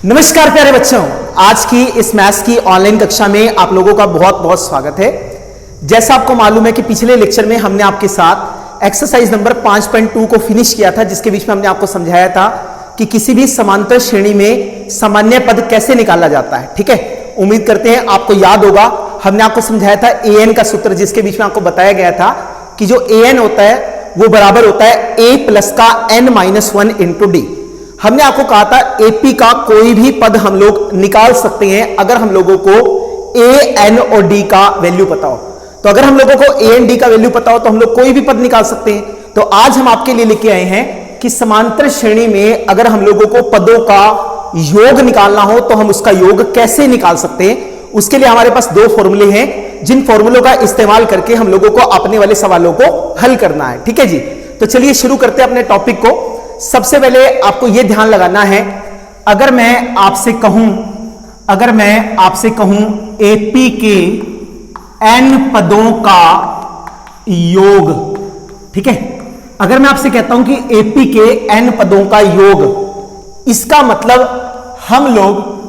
नमस्कार प्यारे बच्चों, आज की इस मैथ्स की ऑनलाइन कक्षा में आप लोगों का बहुत बहुत स्वागत है। जैसा आपको मालूम है कि पिछले लेक्चर में हमने आपके साथ एक्सरसाइज नंबर 5.2 को फिनिश किया था, जिसके बीच में हमने आपको समझाया था कि किसी भी समांतर श्रेणी में सामान्य पद कैसे निकाला जाता है। ठीक है, उम्मीद करते हैं आपको याद होगा। हमने आपको समझाया था an का सूत्र, जिसके बीच में आपको बताया गया था कि जो an होता है वो बराबर होता है a प्लस का n-1 इंटू डी। हमने आपको कहा था एपी का कोई भी पद हम लोग निकाल सकते हैं अगर हम लोगों को ए एन और डी का वैल्यू पता हो। तो अगर हम लोगों को ए एन डी का वैल्यू पता हो तो हम लोग कोई भी पद निकाल सकते हैं। तो आज हम आपके लिए लेके आए हैं कि समांतर श्रेणी में अगर हम लोगों को पदों का योग निकालना हो तो हम उसका योग कैसे निकाल सकते हैं। उसके लिए हमारे पास दो फॉर्मूले हैं, जिन फॉर्मूलों का इस्तेमाल करके हम लोगों को अपने वाले सवालों को हल करना है। ठीक है जी, तो चलिए शुरू करते हैं अपने टॉपिक को। सबसे पहले आपको यह ध्यान लगाना है, अगर मैं आपसे कहूं एपी के n पदों का योग, ठीक है, अगर मैं आपसे कहता हूं कि एपी के n पदों का योग, इसका मतलब हम लोग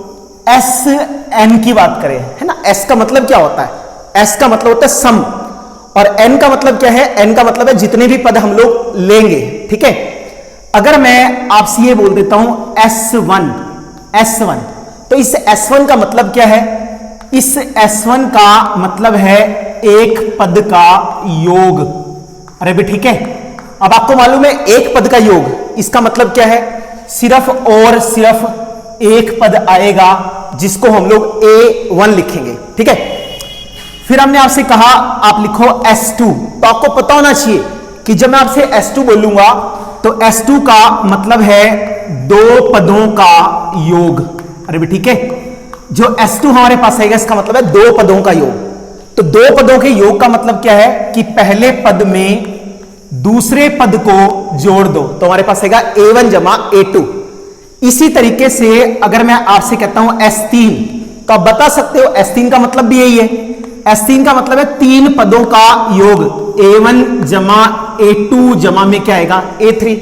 एस एन की बात करें, है ना। एस का मतलब क्या होता है? एस का मतलब होता है सम, और एन का मतलब क्या है? एन का मतलब है जितने भी पद हम लोग लेंगे। ठीक है, अगर मैं आपसे ये बोल देता हूं S1, तो इस S1 का मतलब क्या है? इस S1 का मतलब है एक पद का योग। अरे भी ठीक है, अब आपको मालूम है एक पद का योग, इसका मतलब क्या है? सिर्फ और सिर्फ एक पद आएगा जिसको हम लोग A1 लिखेंगे। ठीक है, फिर हमने आपसे कहा आप लिखो S2, तो आपको पता होना चाहिए कि जब मैं आपसे S2 बोलूंगा तो S2 का मतलब है दो पदों का योग। अरे भी ठीक है, जो S2 हमारे पास आएगा इसका मतलब है दो पदों का योग। तो दो पदों के योग का मतलब क्या है कि पहले पद में दूसरे पद को जोड़ दो, तो हमारे पास आएगा A1 जमा A2। इसी तरीके से अगर मैं आपसे कहता हूं S3, तो आप बता सकते हो S3 का मतलब भी यही है। S3 का मतलब है तीन पदों का योग, A1 जमा A2 जमा में क्या आएगा? A3।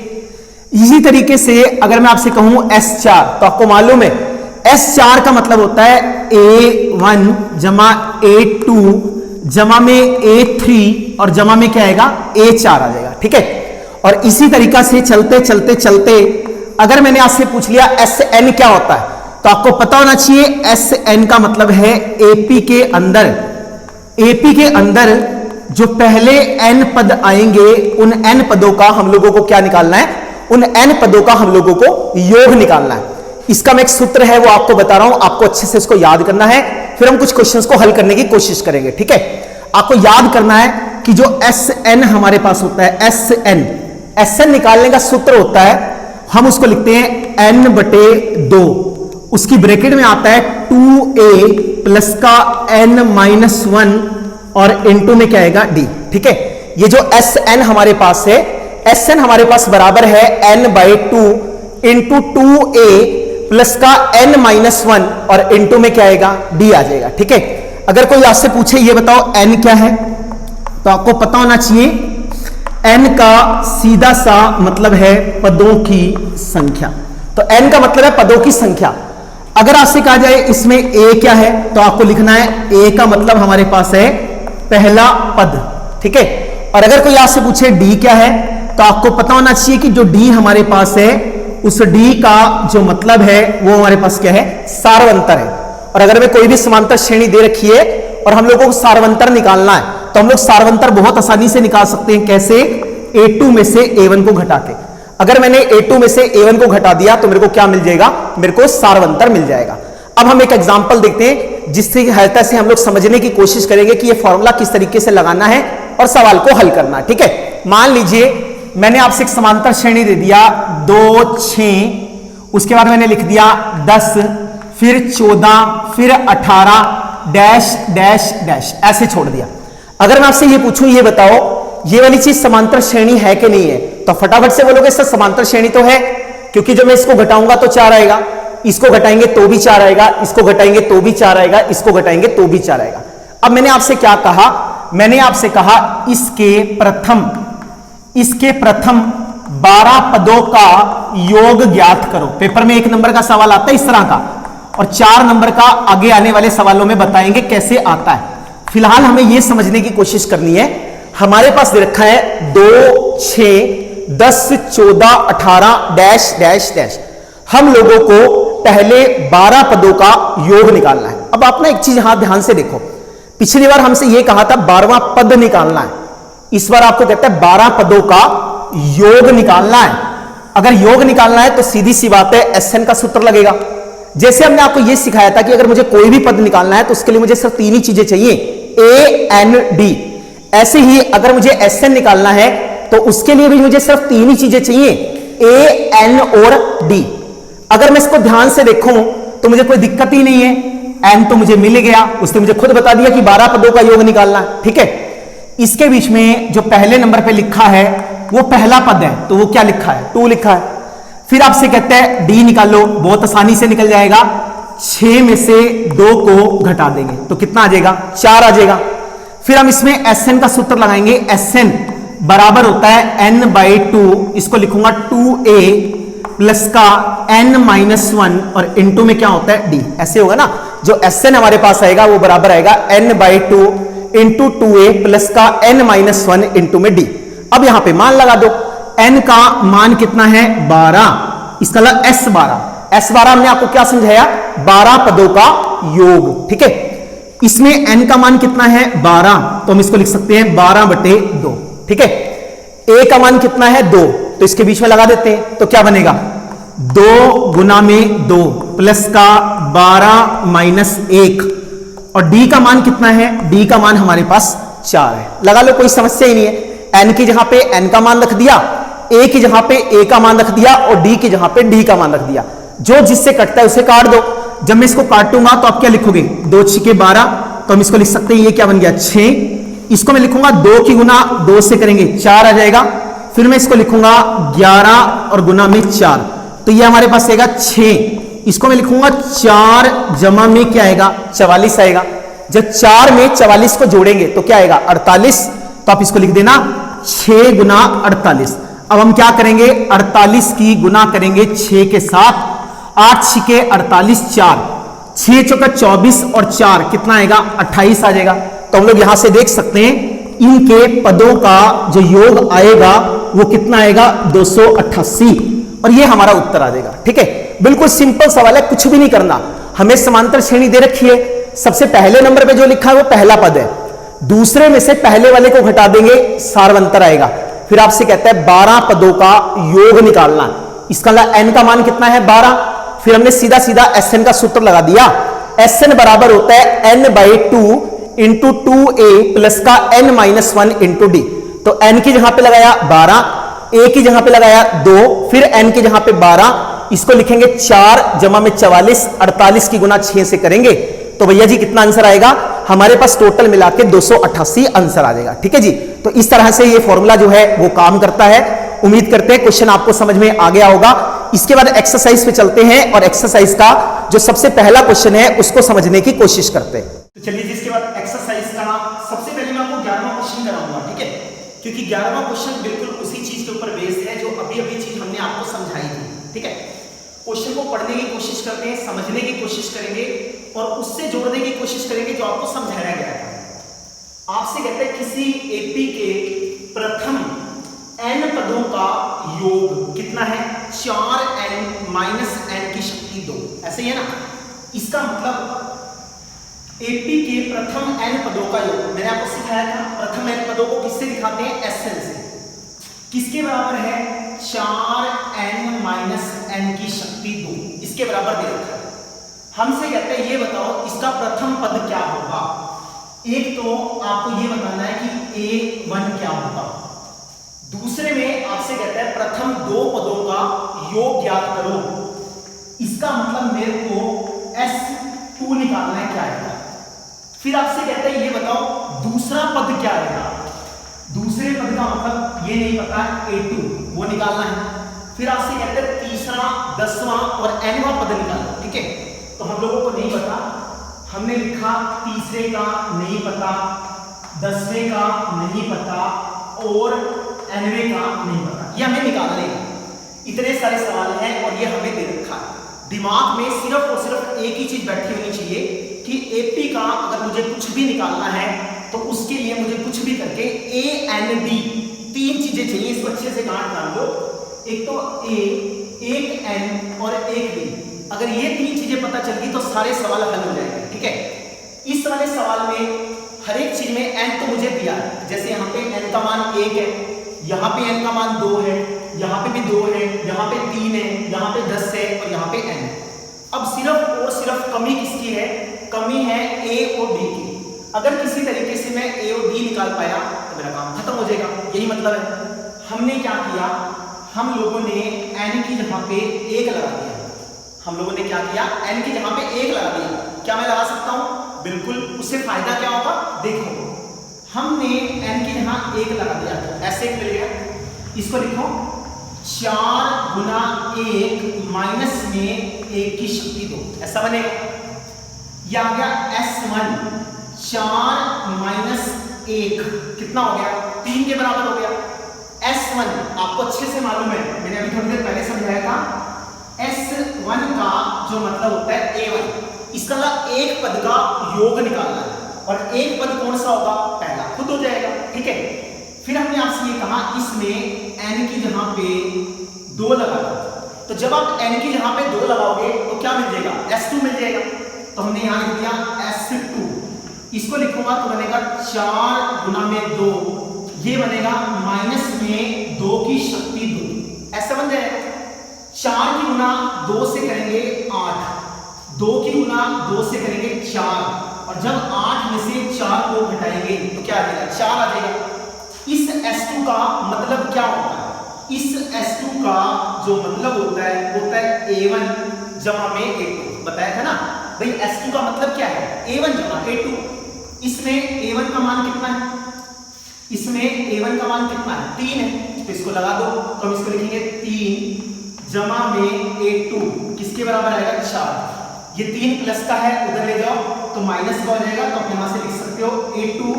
इसी तरीके से अगर मैं आपसे कहूं S4, तो आपको मालूम है S4 का मतलब होता है A1 जमा A2 जमा में A3 और जमा में क्या आएगा? A4 आ जाएगा। ठीक है, और इसी तरीका से चलते चलते चलते अगर मैंने आपसे पूछ लिया SN क्या होता है, तो आपको पता होना चाहिए SN का मतलब है AP के अंदर जो पहले n पद आएंगे उन n पदों का हम लोगों को क्या निकालना है? उन n पदों का हम लोगों को योग निकालना है। इसका मैं एक सूत्र है वो आपको बता रहा हूं, आपको अच्छे से इसको याद करना है, फिर हम कुछ क्वेश्चंस को हल करने की कोशिश करेंगे। ठीक है, आपको याद करना है कि जो Sn हमारे पास होता है, Sn निकालने का सूत्र होता है, हम उसको लिखते हैं n/2, उसकी ब्रैकेट में आता है 2a प्लस का n-1 और इनटू में क्या आएगा? d। ठीक है, ये जो Sn हमारे पास है, Sn हमारे पास बराबर है n/2 इंटू 2a प्लस का n-1 और इनटू में क्या आएगा? d आ जाएगा। ठीक है, अगर कोई आपसे पूछे ये बताओ n क्या है, तो आपको पता होना चाहिए n का सीधा सा मतलब है पदों की संख्या। तो n का मतलब है पदों की संख्या। अगर आपसे कहा जाए इसमें a क्या है, तो आपको लिखना है a का मतलब हमारे पास है पहला पद। ठीक है, और अगर कोई आपसे पूछे d क्या है, तो आपको पता होना चाहिए कि जो d हमारे पास है उस d का जो मतलब है वो हमारे पास क्या है? सार्वंतर है। और अगर मैं कोई भी समांतर श्रेणी दे रखी है और हम लोगों को सार्वंतर निकालना है, तो हम लोग सार्वंतर बहुत आसानी से निकाल सकते हैं। कैसे? A2 में से A1 को घटा के। अगर मैंने A2 में से A1 को घटा दिया तो मेरे को क्या मिल जाएगा? मेरे को सार्वंतर मिल जाएगा। अब हम एक एग्जांपल देखते हैं जिससे सहायता से हम लोग समझने की कोशिश करेंगे कि ये फॉर्मूला किस तरीके से लगाना है और सवाल को हल करना है। ठीक है, मान लीजिए मैंने आपसे एक समांतर श्रेणी दे दिया 2, 6, उसके बाद मैंने लिख दिया 10, फिर 14, फिर 18 डैश डैश डैश, ऐसे छोड़ दिया। अगर मैं आपसे ये पूछूं ये बताओ ये वाली चीज समांतर श्रेणी है कि नहीं है, तो फटाफट से बोलोगे सर समांतर श्रेणी तो है, क्योंकि जब मैं इसको घटाऊंगा तो 4 आएगा, इसको घटाएंगे तो भी 4 आएगा, इसको घटाएंगे तो भी 4 आएगा, इसको घटाएंगे तो भी 4 आएगा। अब मैंने आपसे क्या कहा? मैंने आपसे कहा इसके प्रथम 12 पदों का योग ज्ञात करो। पेपर में 1 नंबर का सवाल आता है इस तरह का, और 4 नंबर का आगे आने वाले सवालों में बताएंगे कैसे आता है। फिलहाल हमें यह समझने की कोशिश करनी है, हमारे पास दे रखा है 2, 6, 10, 14, 18 डैश डैश डैश। हम लोगों को पहले 12 पदों का योग निकालना है। अब आप ना एक चीज यहां ध्यान से देखो, पिछली बार हमसे यह कहा था 12वां पद निकालना है, इस बार आपको कहता है 12 पदों का योग निकालना है। अगर योग निकालना है तो सीधी सी बात है एसएन का सूत्र लगेगा। जैसे हमने आपको यह सिखाया था कि अगर मुझे कोई भी पद निकालना है तो उसके लिए मुझे सिर्फ 3 ही चीजें चाहिए, ए एन डी। ऐसे ही अगर मुझे एसएन निकालना है तो उसके लिए भी मुझे सिर्फ 3 ही चीजें चाहिए, ए एन और डी। अगर मैं इसको ध्यान से देखूं तो मुझे कोई दिक्कत ही नहीं है, एन तो मुझे मिल गया, उसने मुझे खुद बता दिया कि 12 पदों का योग निकालना है। ठीक है, इसके बीच में जो पहले नंबर पे लिखा है वो पहला पद है, तो वो क्या लिखा है, 2 लिखा है। फिर आपसे कहते हैं डी निकालो, बहुत आसानी से निकल जाएगा, 6 में से 2 को घटा देंगे तो कितना आ जाएगा, 4 आ जाएगा। फिर हम इसमें एसएन का सूत्र लगाएंगे, एसएन बराबर होता है n/2, इसको लिखूंगा 2a प्लस का n-1 और इंटू में क्या होता है d, ऐसे होगा ना। जो एसएन हमारे पास आएगा वो बराबर आएगा n/2 इंटू 2a प्लस का n-1 इंटू में d। अब यहां पे मान लगा दो, n का मान कितना है 12, इसका S12 हमने आपको क्या समझाया, 12 पदों का योग। ठीक है, इसमें n का मान कितना है 12, तो हम इसको लिख सकते हैं 12/2। ठीक है, a का मान कितना है 2, तो इसके बीच में लगा देते हैं, तो क्या बनेगा 2 गुना में 2 प्लस का 12 माइनस 1, और d का मान कितना है, d का मान हमारे पास 4 है। लगा लो, कोई समस्या ही नहीं है। n की जगह पे n का मान रख दिया, a की जगह पे a का मान रख दिया और d की जगह पे d का मान रख दिया। जो जिससे कटता है उसे काट दो। जब मैं इसको काटूंगा तो आप क्या लिखोगे, 2 6 12, तो हम इसको लिख सकते हैं, ये क्या बन गया 6। इसको मैं लिखूंगा 2 की गुना 2 से करेंगे 4 आ जाएगा। फिर मैं इसको लिखूंगा 11 और गुना में 4, तो ये हमारे पास आएगा 6। इसको मैं लिखूंगा 4 जमा में क्या आएगा 44 आएगा। जब 4 में 44 को जोड़ेंगे तो क्या आएगा 48, तो आप इसको लिख देना 6 गुना 48। अब हम क्या करेंगे, 48 की गुना करेंगे 6 के साथ, 8 6 48, 4 6 चौका 24 और 4 कितना आएगा 28 आ जाएगा। तो हम लोग यहां से देख सकते हैं इनके पदों का जो योग आएगा वो कितना आएगा 288, और ये हमारा उत्तर आ जाएगा। ठीक है, बिल्कुल सिंपल सवाल है, कुछ भी नहीं करना। हमें समांतर श्रेणी दे रखी है, सबसे पहले नंबर पे जो लिखा है वो पहला पद है, दूसरे में से पहले वाले को घटा देंगे, सारवंतर आएगा। फिर आपसे कहता है 12 पदों का योग निकालना, इसका n का मान कितना है 12। फिर हमने सीधा सीधा एसएन का सूत्र लगा दिया, एसएन बराबर होता है n/2 इंटू 2a प्लस का n-1 इंटू d। तो n की जगह पे लगाया 12, a की जगह पे लगाया 2, फिर n की जगह पे 12, इसको लिखेंगे 4 जमा में 44, 48 की गुना 6 से करेंगे तो भैया जी कितना आंसर आएगा हमारे पास, टोटल मिला के 288 आंसर आ जाएगा। ठीक है जी, तो इस तरह से ये फॉर्मूला जो है वो काम करता है। उम्मीद करते हैं क्वेश्चन आपको समझ में आ गया होगा। इसके बाद एक्सरसाइज पे चलते हैं और एक्सरसाइज का जो सबसे पहला क्वेश्चन है उसको समझने की कोशिश करते हैं। तो चलिए, जिसके बाद एक्सरसाइज का सबसे पहले मैं आपको 11वां क्वेश्चन कराऊंगा। ठीक है, क्योंकि 11वां क्वेश्चन बिल्कुल उसी चीज के ऊपर बेस्ड है जो अभी चीज हमने आपको समझाई थी। ठीक है, क्वेश्चन को पढ़ने की कोशिश करते हैं, समझने की कोशिश करेंगे और उससे जोड़ने की कोशिश करेंगे जो आपको समझाया गया है। आपसे कहते हैं किसी एपी के प्रथम n पदों का योग कितना है, 4n माइनस n की शक्ति 2, ऐसे ही है ना। इसका मतलब एपी के प्रथम n पदों का योग, मैंने आपको सिखाया था प्रथम n पदों को किससे दिखाते हैं, एसएन से। किसके बराबर है, 4n माइनस n की शक्ति 2, इसके बराबर दे रखा है। हमसे कहते हैं ये बताओ इसका प्रथम पद क्या होगा। एक तो आपको ये बताना है कि a1 क्या होगा, दूसरे में आपसे कहता है प्रथम 2 पदों का योग ज्ञात करो। इसका मतलब मेरे को S2 निकालना है, क्या आएगा। फिर आपसे कहता है ये बताओ दूसरा पद क्या आएगा, दूसरे पद का मतलब ये नहीं पता, A2 वो निकालना है। फिर आपसे कहते हैं तीसरा, 10वां और nवां पद निकालना। ठीक है, तो हम लोगों को नहीं पता, हमने लिखा तीसरे का नहीं पता, 10वें का नहीं पता और nवें का नहीं पता, ये हमें निकालने हैं। इतने सारे सवाल हैं और ये हमें दे रखा है। दिमाग में सिर्फ और सिर्फ एक ही चीज बैठी होनी चाहिए कि एपी का अगर मुझे कुछ भी निकालना है तो उसके लिए मुझे कुछ भी करके ए एन डी 3 चीजें चाहिए। इसको अच्छे से गांठ डाल लो। एक तो ए, एक एन और एक डी। अगर ये 3 चीजें पता चल गई तो सारे सवाल हल हो जाएंगे। ठीक है, इस वाले सवाल में हर एक चीज में एन तो मुझे दिया है। जैसे यहाँ पे एन का मान 1 है, यहाँ पे एन का मान 2 है, यहाँ पे भी 2 है, यहाँ पे 3 है, यहाँ पे 10 है और यहाँ पे एन है। अब सिर्फ और सिर्फ कमी किसकी है? कमी है ए और डी की। अगर किसी तरीके से मैं ए और डी निकाल पाया तो मेरा काम खत्म हो जाएगा। यही मतलब है। हमने क्या किया, हम लोगों ने एन की जगह पे 1 लगा दिया। हम लोगों ने क्या किया, एन की जगह पे 1 लगा दिया। क्या मैं लगा सकता हूं? बिल्कुल। उससे फायदा क्या होगा? देखो, हमने एन की जगह 1 लगा दिया तो ऐसे एक मिल गया। इसको लिखो 4 गुना 1 माइनस में 1 की शक्ति 2, ऐसा बनेगा। यह आ गया S1। 4 माइनस 1 कितना हो गया? 3 के बराबर हो गया। S1 आपको अच्छे से मालूम है, मैंने अभी थोड़ी देर पहले समझाया था। S1 का जो मतलब होता है A1, इसका एक पद का योग निकालना है और एक पद कौन सा होगा? पहला, खुद हो जाएगा। ठीक है, फिर हमने आपसे ये कहा इसमें n की जगह पे 2 लगा दो। तो जब आप n की जगह पे 2 लगाओगे तो क्या मिल जाएगा? S2 मिल जाएगा। तो हमने यहां लिख दिया S2। इसको लिखूंगा तो बनेगा 4 गुना में 2, ये बनेगा माइनस में 2 की शक्ति 2, ऐसा बन जाएगा। 4 की गुना 2 से करेंगे 8, 2 की गुना 2 से करेंगे 4, और जब 8 में से 4 को घटाएंगे तो क्या आ जाएगा? 4 आ जाएगा। इस S2 का मतलब क्या होता है? इस S2 का जो मतलब होता है A1 जमा में A2। बताया था ना भाई, S2 का मतलब क्या है? A1 जमा A2। इसमें A1 का मान कितना है? इसमें A1 का मान कितना है? 3 है। तो इसको लगा दो तो हम इसको लिखेंगे 3 जमा में A2 किसके बराबर आएगा? 4। ये 3 प्लस का है, उधर ले जाओ तो माइनस का हो जाएगा। तो आप यहां से लिख सकते हो A2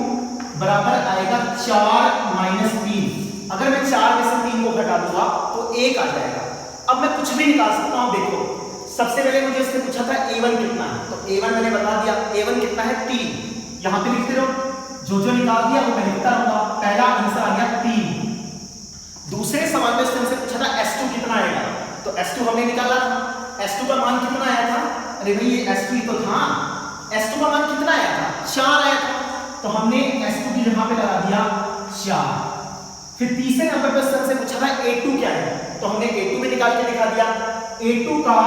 बराबर आएगा 4 माइनस 3। अगर मैं 4 में से 3 को घटा दूंगा तो 1 आ जाएगा। अब मैं कुछ भी निकाल सकता हूं। देखो, सबसे पहले मुझे इसने पूछा था A1 कितना है, तो A1 मैंने बता दिया। A1 कितना है? 3। यहां पे लिखते रहो, जो निकाल दिया वो मैं लिखता रहूंगा। पहला आंसर आ गया 3। दूसरे सवाल में उसने पूछा था S2 कितना आएगा, तो S2 हमने निकाला था। S2 का मान कितना आया था? अरे भाई ये S2 ही तो था। S2 का मान कितना आया था? 4 आया था। तो हमने S2 की जगह पे लगा दिया 4। फिर तीसरे नंबर पे उसने पूछा था A2 क्या है, तो हमने A2 भी निकाल के दिखा दिया। A2 का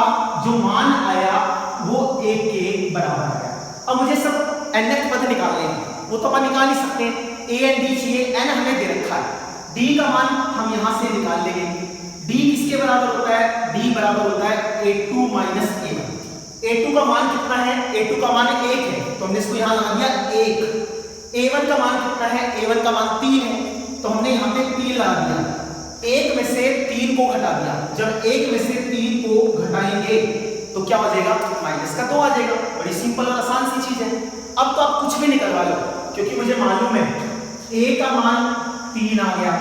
जो मान आया वो 1 के बराबर आया। अब मुझे सब nth पद निकालने हैं, वो तो अपन निकाल ही सकते हैं। A एंड D चाहिए, n हमें दे रखा है। D का मान हम यहां से निकाल लेंगे। D किसके बराबर होता है? D बराबर होता है A2 माइनस A1। A2 का मान कितना है? A2 का मान 1 है, तो हमने इसको यहां लगा दिया 1। A1 का मान कितना है? A1 का मान 3 है, तो हमने यहां पे 3 लगा दिया। 1 में से 3 को घटा दिया। जब 1 में से 3 को घटाएंगे तो क्या हो जाएगा? माइनस का 2 आ जाएगा। बड़ी सिंपल और आसान सी चीज है। अब तो आप कुछ भी निकलवा लो, क्योंकि मुझे मालूम है A का मान 3 आ गया,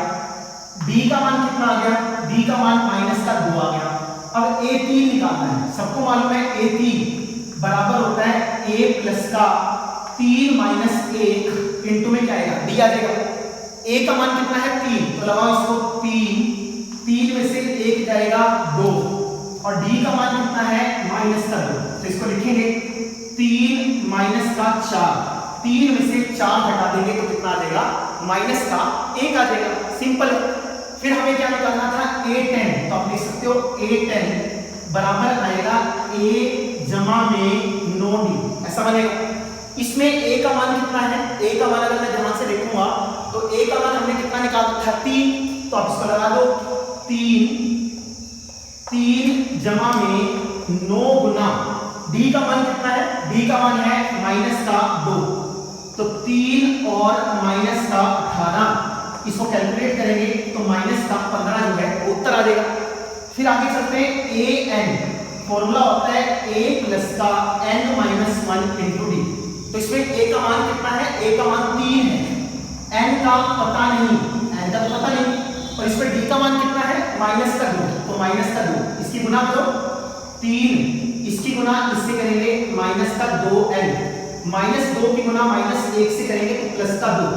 B का मान कितना आ गया? B का मान माइनस का 2 आ गया। अब A3 निकालना है। सबको मालूम है A3 बराबर होता है A प्लस का 3 माइनस 1 इंटू में क्या आएगा? D आ जाएगा। A का मान कितना है? 3, तो लगाओ इसको 3 में से 1 जाएगा 2, और D का मान कितना है? माइनस का 2, तो इसको लिखेंगे 3 माइनस का 4। 3 में से 4 घटा देंगे तो कितना आ जाएगा? माइनस का 1 आ जाएगा। सिंपल है। फिर हमें क्या निकालना था? A10, तो आप लिख सकते हो A10 बराबर आएगा A जमा में 9D, ऐसा बनेगा। इसमें A का मान कितना है? A का मान अगर मैं ध्यान से देखूंगा तो A का मान हमने कितना निकाला था? 3, तो आप इसको लगा दो 3 जमा में 9 गुना D का मान कितना है? D का मान है माइनस का 2, तो 3 और माइनस का 18। इसको कैलकुलेट करेंगे तो माइनस का 15 जो है वो उत्तर आ जाएगा। फिर आगे चलते हैं AN, फॉर्मूला होता है A प्लस का n माइनस 1 इंटू D। तो इसमें A का मान कितना है? A का मान 3 है, n का पता नहीं, n का तो पता नहीं, और इसमें D का मान कितना है? माइनस का 2, तो माइनस का 2 इसकी गुना करो 3, इसकी गुना इससे करेंगे माइनस का 2n, माइनस 2 की गुना माइनस 1 से करेंगे तो प्लस का 2।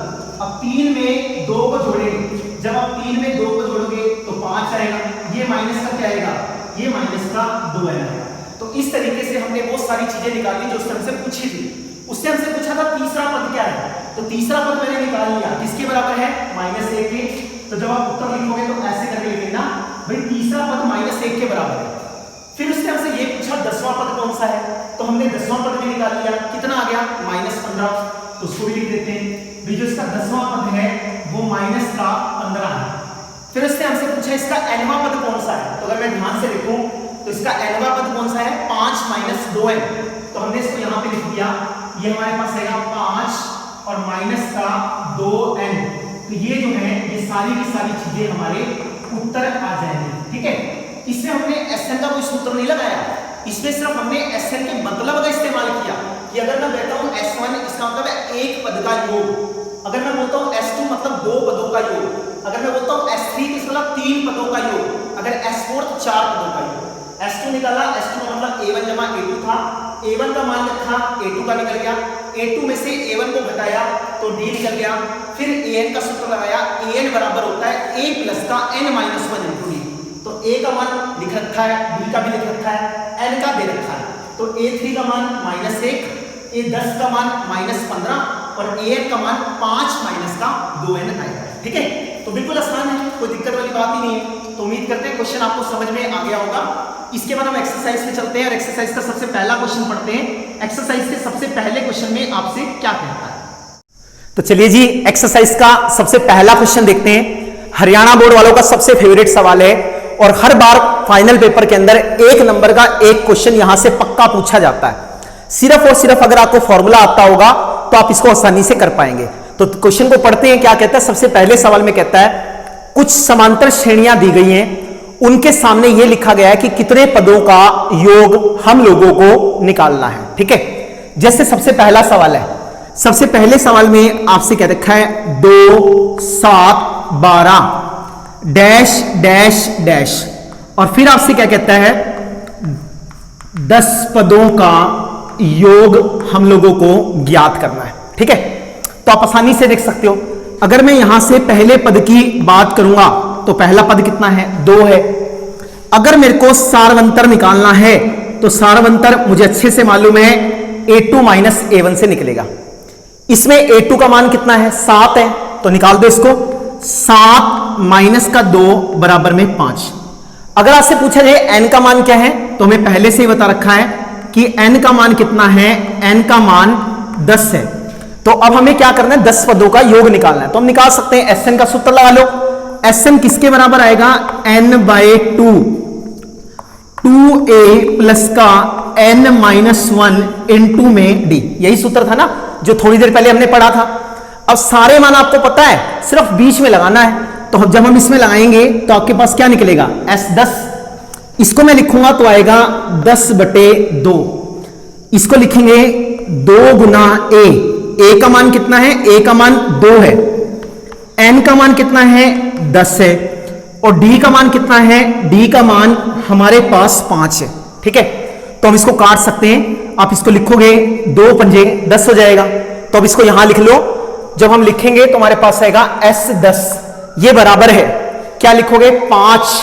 अब 3 में 2 को जोड़ेंगे, जब आप 3 में 2 को जोड़ोगे तो 5 आएगा, ये माइनस का क्या आएगा, ये माइनस का 2n आएगा। तो इस तरीके से हमने वो सारी चीजें निकाली जो उसने हमसे पूछी थी। उससे हमसे पूछा था तीसरा पद क्या है, तो तीसरा पद मैंने निकाल लिया, किसके बराबर है, -1 के। तो जब आप उत्तर लिखोगे तो ऐसे करके लिखेना भाई तीसरा पद -1 के बराबर है। फिर उसने हमसे ये पूछा 10वां पद कौन सा है, तो हमने 10वां पद भी निकाल लिया, कितना आ गया -15, तो उसको भी लिख देते हैं भाई जो इसका 10वां पद है वो -15 है। फिर उसने हमसे पूछा इसका nवां पद कौन सा है, तो अगर मैं ध्यान से लिखूं तो इसका nवां पद कौन सा है, 5 - 2n, तो हमने इसको यहां पे लिख दिया, ये हमारे पास आएगा 5 और माइनस का 2n। तो ये जो है ये सारी की सारी चीजें हमारे उत्तर आ जाएंगे, ठीक है। इसमें हमने Sn का कोई सूत्र नहीं लगाया, इसमें सिर्फ हमने Sn के मतलब का इस्तेमाल किया कि अगर मैं कहता हूं S1 इसका मतलब है एक पद का योग, अगर मैं बोलता हूं S2 मतलब 2 पदों का योग, अगर मैं बोलता हूं S3 इसका मतलब 3 पदों का योग, अगर S4 तो 4 पदों का योग। S2 निकाला, S2 का मतलब A1 जमा A2 था, A1 का मान रखा, A2 का निकल गया, A2 में से A1 को घटाया तो D निकल गया, फिर AN का सूत्र लगाया, AN बराबर होता है A प्लस का n-1 इंटू D। तो A का मान लिख रखा है, B का भी लिख रखा है, N का दे रखा है, तो A3 का मान -1, A10 का मान -15 और AN का मान 5 माइनस का 2n आएगा, ठीक है। तो बिल्कुल आसान है, कोई दिक्कत वाली बात ही नहीं है। तो उम्मीद करते हैं क्वेश्चन आपको समझ में आ गया होगा। इसके बाद हम एक्सरसाइज में चलते हैं और एक्सरसाइज का सबसे पहला क्वेश्चन पढ़ते हैं। एक्सरसाइज के सबसे पहले क्वेश्चन में आपसे क्या कहता है, तो चलिए जी एक्सरसाइज का सबसे पहला क्वेश्चन देखते हैं। हरियाणा बोर्ड वालों का सबसे फेवरेट सवाल है और हर बार फाइनल पेपर के अंदर 1 नंबर का एक क्वेश्चन यहां से पक्का पूछा जाता है। सिर्फ और सिर्फ अगर आपको फॉर्मूला आता होगा तो आप इसको आसानी से कर पाएंगे। तो क्वेश्चन को पढ़ते हैं, क्या कहता है। सबसे पहले सवाल में कहता है कुछ समांतर श्रेणियां दी गई हैं, उनके सामने यह लिखा गया है कि कितने पदों का योग हम लोगों को निकालना है, ठीक है। जैसे सबसे पहला सवाल है, सबसे पहले सवाल में आपसे क्या रखा है 2 7 12 डैश डैश डैश, और फिर आपसे क्या कहता है 10 पदों का योग हम लोगों को ज्ञात करना है, ठीक है। तो आप आसानी से देख सकते हो, अगर मैं यहां से पहले पद की बात करूंगा तो पहला पद कितना है 2 है। अगर मेरे को सारवंतर निकालना है तो सारवंतर मुझे अच्छे से मालूम है A2 माइनस A1 से निकलेगा। इसमें A2 का मान कितना है 7 है, तो निकाल दो इसको, 7 माइनस का 2 बराबर में 5। अगर आपसे पूछा जाए n का मान क्या है, तो हमें पहले से ही बता रखा है कि n का मान कितना है, n का मान 10 है। तो अब हमें क्या करना है 10 पदों का योग निकालना है। तो हम निकाल सकते हैं Sn का सूत्र लगा लो। Sn किसके बराबर आएगा n/2, 2a प्लस का n-1 इंटू में d, यही सूत्र था ना जो थोड़ी देर पहले हमने पढ़ा था। अब सारे मान आपको पता है, सिर्फ बीच में लगाना है। तो जब हम इसमें लगाएंगे तो आपके पास क्या निकलेगा S10, इसको मैं लिखूंगा तो आएगा 10/2, इसको लिखेंगे 2 गुना a का मान कितना है, a का मान 2 है, n का मान कितना है 10 है, और d का मान कितना है, d का मान हमारे पास 5 है, ठीक है। तो हम इसको काट सकते हैं, आप इसको लिखोगे 2 पंजे 10 हो जाएगा। तो अब इसको यहां लिख लो, जब हम लिखेंगे तो हमारे पास आएगा S10, ये बराबर है क्या लिखोगे 5,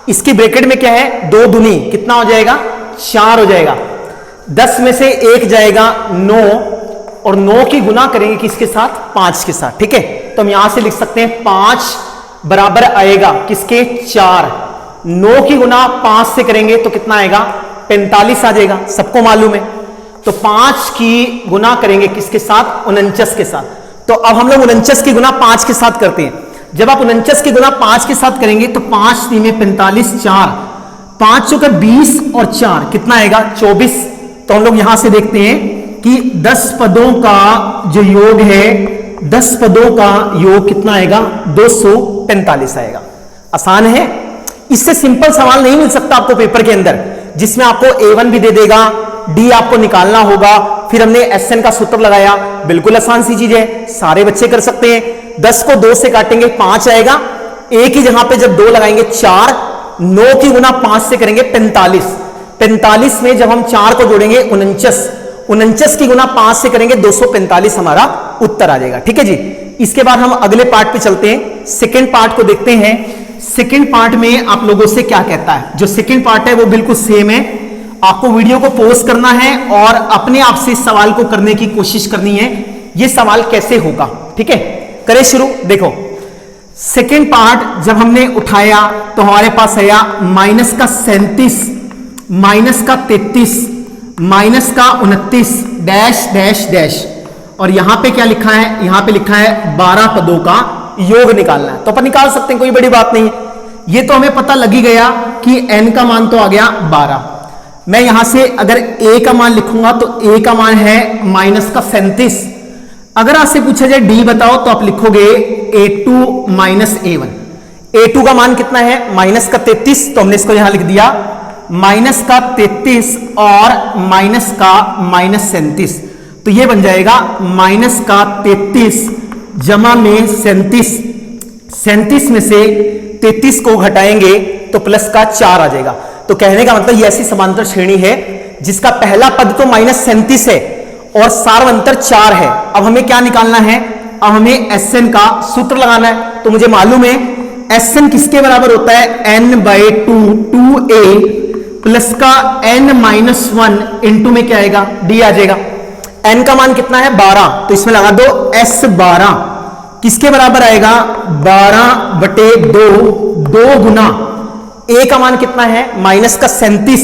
इसकी ब्रैकेट में क्या है 2 दूनी कितना हो जाएगा 4 हो जाएगा, 10 में से 1 जाएगा 9, और 9 की गुना करेंगे किसके साथ 5 के साथ, ठीक है। तो हम यहां से लिख सकते हैं 5 बराबर आएगा किसके 4, 9 की गुना 5 से करेंगे तो कितना आएगा 45 आ जाएगा, सबको मालूम है। तो 5 की गुना करेंगे किसके साथ 49 के साथ। तो अब हम लोग 49 की गुना 5 के साथ करते हैं। जब आप 49 की गुना 5 के साथ करेंगे तो 5 3 में 45, 4 5 चौके 20 और 4 कितना आएगा 24। तो हम लोग यहां से देखते हैं कि 10 पदों का जो योग है, 10 पदों का योग कितना आएगा 245 आएगा। आसान है, इससे सिंपल सवाल नहीं मिल सकता आपको पेपर के अंदर, जिसमें आपको A1 भी दे देगा, D आपको निकालना होगा, फिर हमने Sn का सूत्र लगाया। बिल्कुल आसान सी चीज है, सारे बच्चे कर सकते हैं। 10 को 2 से काटेंगे 5 आएगा, ए की जगह पे जब 2 लगाएंगे 4, 9 की गुना 5 से करेंगे 45, 45 में जब हम 4 को जोड़ेंगे 49, 49 की गुना 5 से करेंगे 245 हमारा उत्तर आ जाएगा। ठीक है जी। इसके बाद हम अगले पार्ट पे चलते हैं, सेकेंड पार्ट को देखते हैं। सेकेंड पार्ट में आप लोगों से क्या कहता है। जो सेकेंड पार्ट है वो बिल्कुल सेम है, आपको वीडियो को पॉज करना है और अपने आप से इस सवाल को करने की कोशिश करनी है, ये सवाल कैसे होगा। ठीक है, करें शुरू। देखो सेकेंड पार्ट जब हमने उठाया तो हमारे पास आया माइनस का 37, माइनस का 33, माइनस का 29, डैश डैश डैश, और यहां पे क्या लिखा है, यहां पे लिखा है 12 पदों का योग निकालना है। तो अपन निकाल सकते हैं, कोई बड़ी बात नहीं। ये तो हमें पता लग ही गया कि n का मान तो आ गया 12। मैं यहां से अगर a का मान लिखूंगा तो a का मान है माइनस का 37। अगर आपसे पूछा जाए d बताओ तो आप लिखोगे a2 माइनस a1। a2 का मान कितना है, माइनस का 33, तो हमने इसको यहां लिख दिया माइनस का 33 और माइनस का माइनस 37। तो ये बन जाएगा माइनस का 33 जमा में 37, 37 में से 33 को घटाएंगे तो प्लस का 4 आ जाएगा। तो कहने का मतलब ये ऐसी समांतर श्रेणी है जिसका पहला पद तो माइनस 37 है और सार्वंतर 4 है। अब हमें क्या निकालना है, अब हमें Sn का सूत्र लगाना है। तो मुझे मालूम है Sn किसके बराबर होता है, n/2 2a प्लस का n-1 इंटू में क्या आएगा, d आ जाएगा। n का मान कितना है 12, तो इसमें लगा दो S12 किसके बराबर आएगा 12/2, 2 गुना a का मान कितना है माइनस का 37,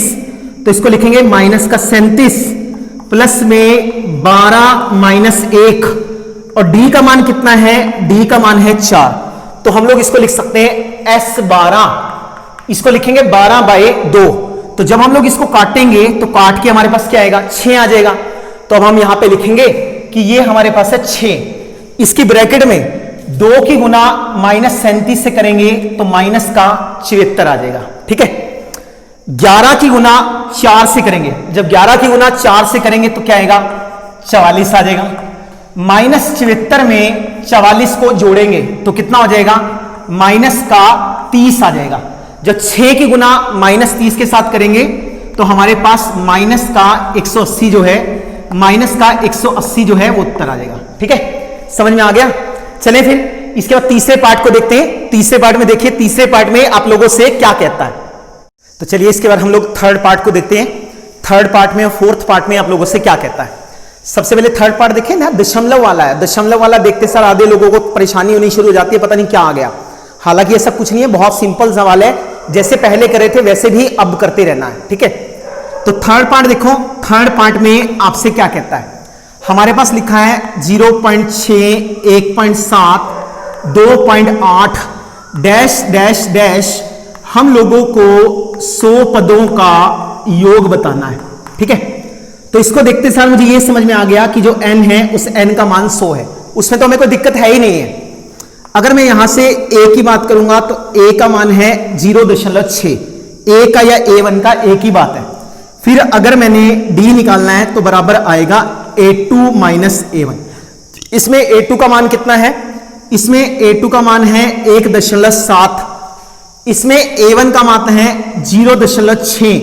तो इसको लिखेंगे माइनस का 37 प्लस में 12 माइनस 1, और d का मान कितना है, d का मान है 4। तो हम लोग इसको लिख सकते हैं S12, इसको लिखेंगे 12/2। तो जब हम लोग इसको काटेंगे तो काट के हमारे पास क्या आएगा, 6 आ जाएगा। तो अब हम यहां पे लिखेंगे कि ये हमारे पास है 6। इसकी ब्रैकेट में 2 की गुना माइनस 37 से करेंगे तो माइनस का 74 आ जाएगा। ठीक है, 11 की गुना 4 से करेंगे, जब 11 की गुना 4 से करेंगे तो क्या आएगा 44 आ जाएगा। माइनस 74 में 44 को जोड़ेंगे तो कितना हो जाएगा, माइनस का 30 आ जाएगा। जब 6 की गुना माइनस 30 के साथ करेंगे तो हमारे पास माइनस का 180 जो है, माइनस का 180 जो है वो उत्तर आ जाएगा। ठीक है, समझ में आ गया। चलें फिर इसके बाद तीसरे पार्ट को देखते हैं। तीसरे पार्ट में देखिए, तीसरे पार्ट में आप लोगों से क्या कहता है। तो चलिए इसके बाद हम लोग थर्ड पार्ट को देखते हैं। थर्ड पार्ट में, फोर्थ पार्ट में आप लोगों से क्या कहता है। सबसे पहले थर्ड पार्ट देखें ना, दशमलव वाला है। दशमलव वाला देखते सर आधे लोगों को परेशानी होनी शुरू हो जाती है, पता नहीं क्या आ गया। हालांकि ऐसा कुछ नहीं है, बहुत सिंपल सवाल है, जैसे पहले करे थे वैसे भी अब करते रहना है। ठीक है, तो थर्ड पार्ट देखो, थर्ड पार्ट में आपसे क्या कहता है। हमारे पास लिखा है 0.6, 1.7, 2.8 डैश डैश डैश, हम लोगों को 100 पदों का योग बताना है। ठीक है, तो इसको देखते सार मुझे ये समझ में आ गया कि जो n है उस n का मान 100 है, उसमें तो हमें कोई दिक्कत है ही नहीं है। अगर मैं यहां से a की बात करूंगा तो a का मान है 0.6, a का या a1 का एक ही बात है। फिर अगर मैंने d निकालना है तो बराबर आएगा a2 माइनस a1। इसमें a2 का मान कितना है, इसमें a2 का मान है 1.7, इसमें a1 का मान है 0.6।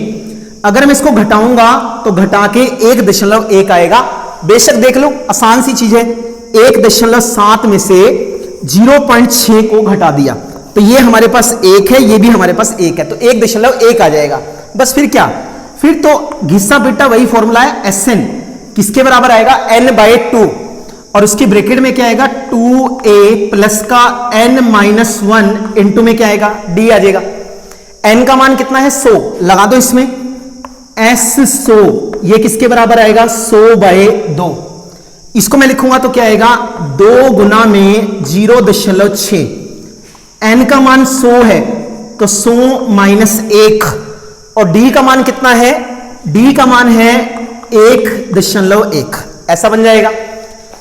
अगर मैं इसको घटाऊंगा तो घटा के 1.1 आएगा। बेशक देख लो आसान सी चीज है, 1.7 में से 0.6 को घटा दिया तो ये हमारे पास 1 है, ये भी हमारे पास 1 है, तो 1.1 आ जाएगा। बस फिर क्या, फिर तो घिस्सा पिट्टा वही फॉर्मूला है, Sn किसके बराबर आएगा n/2, और उसकी ब्रैकेट में क्या आएगा 2a प्लस का n-1 इंटू में क्या आएगा d आ जाएगा। n का मान कितना है 100, लगा दो इसमें S100, ये किसके बराबर आएगा 100/2। इसको मैं लिखूंगा तो क्या आएगा 2 गुना में 0.6, n का मान 100 है तो 100 माइनस 1, और d का मान कितना है, d का मान है 1.1, ऐसा बन जाएगा।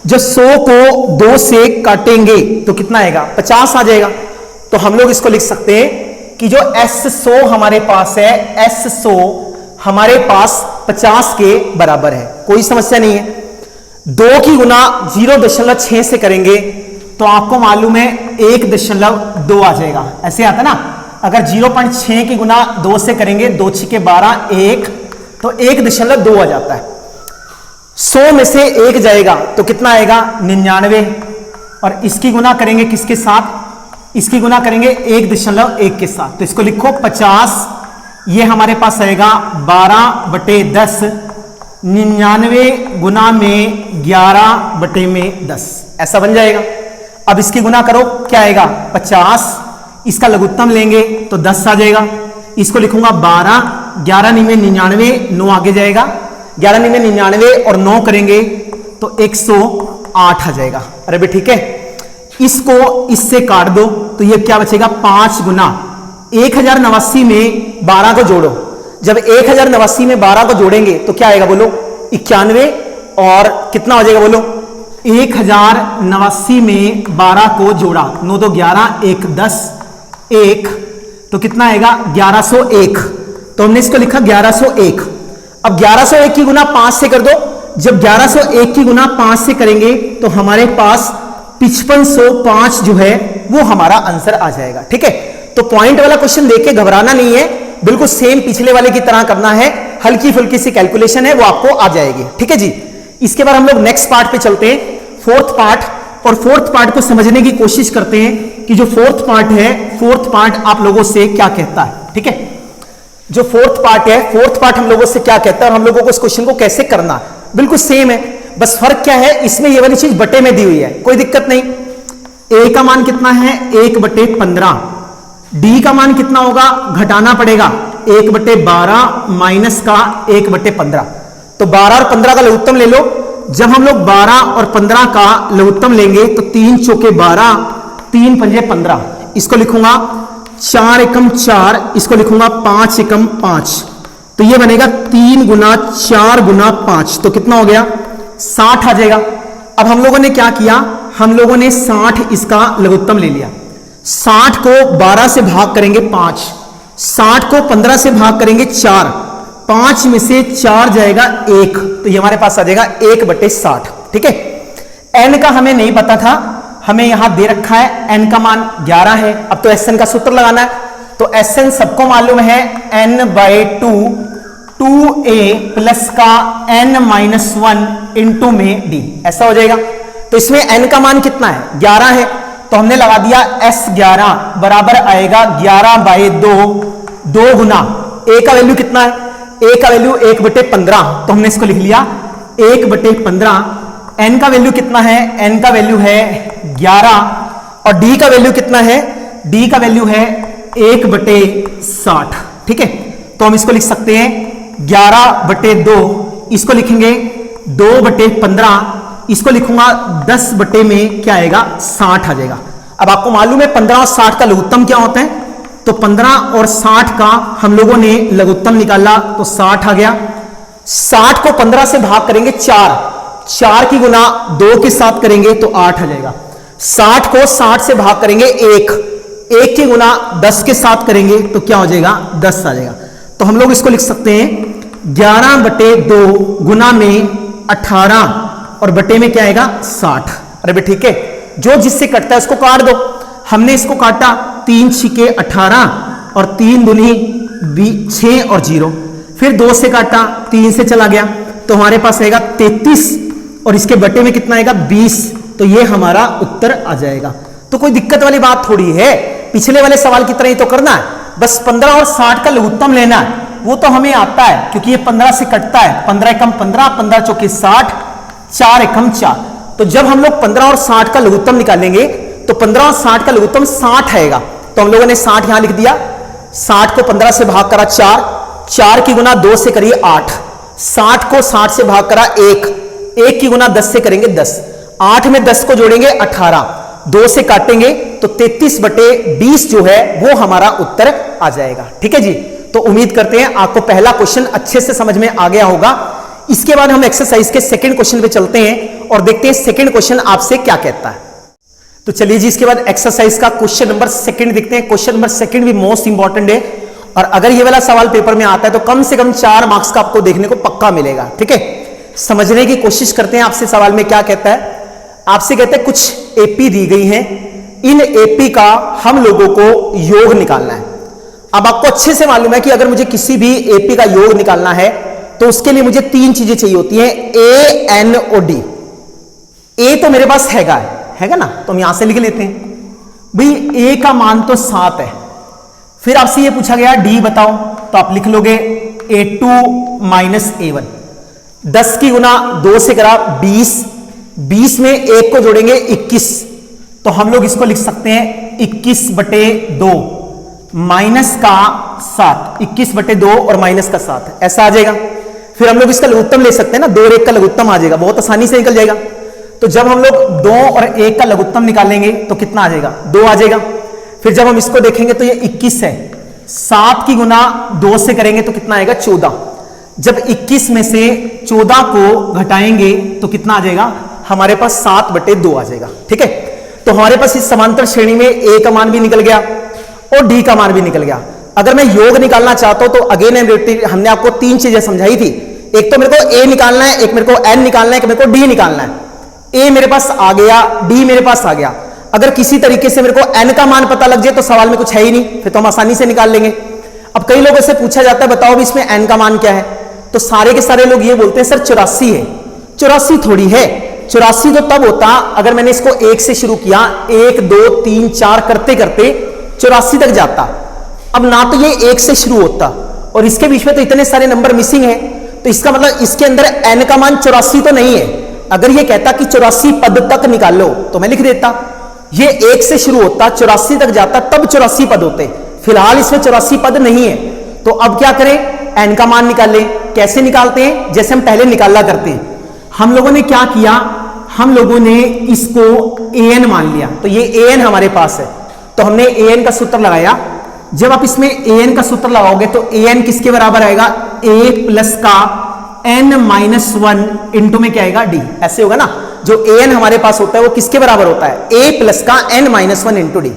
जब 100 को 2 से काटेंगे तो कितना आएगा 50 आ जाएगा। तो हम लोग इसको लिख सकते हैं कि जो S100 हमारे पास है, S100 हमारे पास 50 के बराबर है, कोई समस्या नहीं है। 2 की गुना 0.6 से करेंगे तो तो आपको मालूम है 1.2 आ जाएगा। ऐसे आता ना, अगर 0.6 की गुना 2 से करेंगे, 2 6 12 1, तो 1.2 आ जाता है। 100 में से 1 जाएगा तो कितना आएगा 99, और इसकी गुना करेंगे किसके साथ, इसकी गुना करेंगे 1.1 के साथ, तो इसको लिखो 50। ये हमारे पास आएगा 12/10, 99 गुना में 11/10, ऐसा बन जाएगा। अब इसकी गुना करो, क्या आएगा 50, इसका लघुत्तम लेंगे तो 10 आ जाएगा। इसको लिखूंगा 12, 11 9 99, 9 आगे जाएगा, 11 9 99 और 9 करेंगे तो 108 आ जाएगा। अरे भाई ठीक है, इसको इससे काट दो तो ये क्या बचेगा 5 गुना 1089 में 12 को जोड़ो। जब 1089 में 12 को जोड़ेंगे तो क्या आएगा बोलो 91, और कितना हो जाएगा बोलो 1089 में 12 को जोड़ा, 9 2 11, 1 10, 1 तो कितना आएगा 1101, तो हमने इसको लिखा 1101। अब 1101 की गुना 5 से कर दो, जब 1101 की गुना 5 से करेंगे तो हमारे पास 5505 जो है वो हमारा आंसर आ जाएगा। ठीक है, तो पॉइंट वाला क्वेश्चन देख के घबराना नहीं है, बिल्कुल सेम पिछले वाले की तरह करना है, हल्की फुल्की सी कैलकुलेशन है वो आपको आ जाएगी। ठीक है जी, इसके बाद हम लोग नेक्स्ट पार्ट पे चलते हैं, फोर्थ पार्ट, और फोर्थ पार्ट को समझने की कोशिश करते हैं कि जो फोर्थ पार्ट है, फोर्थ पार्ट आप लोगों से क्या कहता है। ठीक है, जो फोर्थ पार्ट है, फोर्थ पार्ट हम लोगों से क्या कहता है और हम लोगों को इस क्वेश्चन को कैसे करना, बिल्कुल सेम है, बस फर्क क्या है, इसमें ये वाली चीज बटे में दी हुई है, कोई दिक्कत नहीं। ए का मान कितना है 1/15, डी का मान कितना होगा घटाना पड़ेगा 1/12 माइनस का 1/15, तो 12 और 15 का लघुत्तम ले लो। जब हम लोग 12 और 15 का लघुत्तम लेंगे तो 3 चौके 12, 3 पंजे 15, इसको लिखूंगा 4 एकम 4, इसको लिखूंगा 5 एकम 5, तो ये बनेगा 3 गुना 4 गुना 5, तो कितना हो गया 60 आ जाएगा। अब हम लोगों ने क्या किया, हम लोगों ने 60 इसका लघुत्तम ले लिया, 60 को 12 से भाग करेंगे 5, 60 को 15 से भाग करेंगे 4, 5 में से 4 जाएगा 1, तो ये हमारे पास आ जाएगा 1/60। ठीक है, n का हमें नहीं पता था, हमें यहां दे रखा है n का मान 11 है। अब तो Sn का सूत्र लगाना है, तो Sn सबको मालूम है n/2, 2a प्लस का n-1 इंटू में d, ऐसा हो जाएगा। तो इसमें n का मान कितना है 11 है, तो हमने लगा दिया S11 बराबर आएगा 11/2, 2 गुना a का वैल्यू कितना है, a का वैल्यू 1/15, तो हमने इसको लिख लिया 1/15। n का वैल्यू कितना है, n का वैल्यू है 11, और d का वैल्यू कितना है, d का वैल्यू है 1/60। ठीक है, तो हम इसको लिख सकते हैं 11/2, इसको लिखेंगे 2/15, इसको लिखूंगा 10 बटे में क्या आएगा 60 आ जाएगा। अब आपको मालूम है 15 और 60 का लघुत्तम क्या होता है, तो 15 और 60 का हम लोगों ने लघुत्तम निकाला तो 60 आ गया। 60 को 15 से भाग करेंगे 4, 4 की गुना 2 के साथ करेंगे तो 8 आ जाएगा। 60 को 60 से भाग करेंगे 1, 1 की गुना 10 के साथ करेंगे तो क्या हो जाएगा 10 आ जाएगा। तो हम लोग इसको लिख सकते हैं 11/2 गुना में 18 और बटे में क्या आएगा 60। अरे भाई ठीक है, जो जिससे कटता है उसको काट दो, हमने इसको काटा 3 छिके 18 और 3 दूनी 6 और 0, फिर 2 से काटा 3 से चला गया तो हमारे पास आएगा 33 और इसके बटे में कितना आएगा 20, तो ये हमारा उत्तर आ जाएगा। तो कोई दिक्कत वाली बात थोड़ी है, पिछले वाले सवाल की तरह ही तो करना है, बस 15 और 60 का लघुत्तम लेना है, वो तो हमें आता है क्योंकि ये 15 से कटता है, 15 एकम 15, 15 चौके 60, 4 एकम 4, तो जब हम लोग 15 और 60 का लघुत्तम निकालेंगे तो 15 और 60 का लघुत्तम 60 आएगा, तो हम लोगों ने 60 यहां लिख दिया। 60 को 15 से भाग करा 4, 4 की गुना 2 से करिए 8, 60 को 60 से भाग करा 1, 1 की गुना 10 से करेंगे 10, 8 में 10 को जोड़ेंगे 18, 2 से काटेंगे तो 33/20 जो है वो हमारा उत्तर आ जाएगा। ठीक है जी, तो उम्मीद करते हैं आपको पहला क्वेश्चन अच्छे से समझ में आ गया होगा। इसके बाद हम एक्सरसाइज के सेकंड क्वेश्चन पे चलते हैं और देखते हैं सेकंड क्वेश्चन आपसे क्या कहता है। तो चलिए जी, इसके बाद एक्सरसाइज का क्वेश्चन नंबर सेकंड देखते हैं। क्वेश्चन नंबर सेकंड भी मोस्ट इंपॉर्टेंट है और अगर ये वाला सवाल पेपर में आता है तो कम से कम 4 मार्क्स का आपको देखने को पक्का मिलेगा। ठीक है, समझने की कोशिश करते हैं आपसे सवाल में क्या कहता है। आपसे कहते हैं कुछ एपी दी गई हैं, इन एपी का हम लोगों को योग निकालना है। अब आपको अच्छे से मालूम है कि अगर मुझे किसी भी एपी का योग निकालना है तो उसके लिए मुझे तीन चीजें चाहिए होती हैं, ए, एन और डी। ए तो मेरे पास हैगा ना, तो हम यहां से लिख लेते हैं भाई ए का मान तो 7 है। फिर आपसे ये पूछा गया डी बताओ, तो आप लिख लोगे A2 माइनस A1। 10 की गुना 2 से करा 20, 20 में 1 को जोड़ेंगे 21, तो हम लोग इसको लिख सकते हैं 21/2 माइनस का 7, 21/2 और माइनस का 7, ऐसा आ जाएगा। फिर हम लोग इसका लघुत्तम ले सकते हैं ना, 2 और 1 का लघुत्तम आ जाएगा, बहुत आसानी से निकल जाएगा। तो जब हम लोग 2 और 1 का लघुत्तम निकालेंगे तो कितना आ जाएगा, 2 आ जाएगा। फिर जब हम इसको देखेंगे तो ये 21 है, 7 की गुना 2 से करेंगे तो कितना आएगा, 14। जब 21 में से 14 को घटाएंगे तो कितना आ जाएगा, हमारे पास 7/2 आ जाएगा। ठीक है, तो हमारे पास इस समांतर श्रेणी में ए का मान भी निकल गया और डी का मान भी निकल गया। अगर मैं योग निकालना चाहता हूं तो अगेन एंड रिपीट, हमने आपको 3 चीजें समझाई थी, एक तो मेरे को ए निकालना है, एक मेरे को एन निकालना है, एक मेरे को डी निकालना है। ए मेरे पास आ गया, डी मेरे पास आ गया। अगर किसी तरीके से मेरे को एन का मान पता लग जाए तो सवाल में कुछ है ही नहीं, फिर तो हम आसानी से निकाल लेंगे। अब कई लोगों से पूछा जाता है बताओ भी इसमें एन का मान क्या है, तो सारे के सारे लोग ये बोलते हैं सर 84 है। 84 थोड़ी है, 84 तो तब होता अगर मैंने इसको 1 से शुरू किया, 1 2 3 4 करते करते 84 तक जाता। अब ना तो ये 1 से शुरू होता और इसके बीच में तो इतने सारे नंबर मिसिंग है, तो इसका मतलब इसके अंदर एन का मान 84 तो नहीं है। अगर ये कहता कि 84 पद तक निकालो तो मैं लिख देता, ये 1 से शुरू होता 84 तक जाता तब 84 पद होते, फिलहाल इसमें 84 पद नहीं है। तो अब क्या करें, एन का मान निकाल लें। कैसे निकालते हैं, जैसे हम पहले निकाला करते हैं। हम लोगों ने क्या किया, हम लोगों ने इसको an मान लिया, तो ये an हमारे पास है, तो हमने an का सूत्र लगाया। जब आप इसमें an का सूत्र लगाओगे तो an किसके बराबर आएगा, a प्लस का n-1 इंटू में क्या आएगा, d। ऐसे होगा ना, जो an हमारे पास होता है वो किसके बराबर होता है, a प्लस का n-1 इंटू d।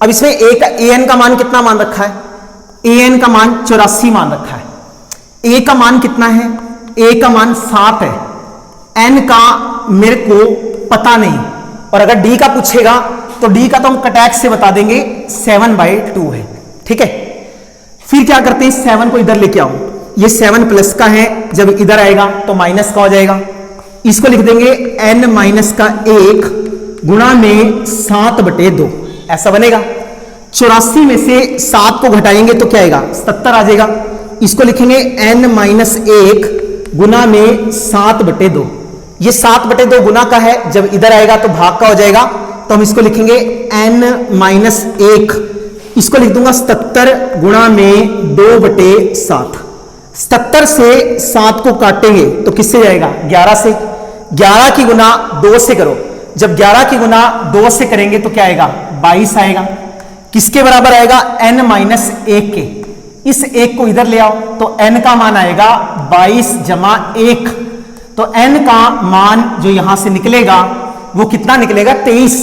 अब इसमें an का मान कितना मान रखा है, an का मान 84 मान रखा है। a का मान कितना है, a का मान 7 है, n का मेरे को पता नहीं, और अगर d का पूछेगा तो d का तो हम कटैक से बता देंगे 7/2 है। ठीक है, फिर क्या करते हैं, 7 को इधर लेके आओ, ये 7 प्लस का है, जब इधर आएगा तो माइनस का हो जाएगा। इसको लिख देंगे n-1 गुणा में 7/2, ऐसा बनेगा। 84 में से 7 को घटाएंगे तो क्या आएगा, 77 आ जाएगा। इसको लिखेंगे n-1 गुना में 7/2, ये 7/2 गुना का है, जब इधर आएगा तो भाग का हो जाएगा, तो हम इसको लिखेंगे n-1, इसको लिख दूंगा 77 गुणा में 2/7। 77 से 7 को काटेंगे तो किससे जाएगा, 11 से। 11 की गुना 2 से करो, जब 11 की गुना 2 से करेंगे तो क्या आएगा, 22 आएगा। किसके बराबर आएगा, n-1 के। इस 1 को इधर ले आओ तो n का मान आएगा 22 जमा 1, तो n का मान जो यहां से निकलेगा वो कितना निकलेगा, 23।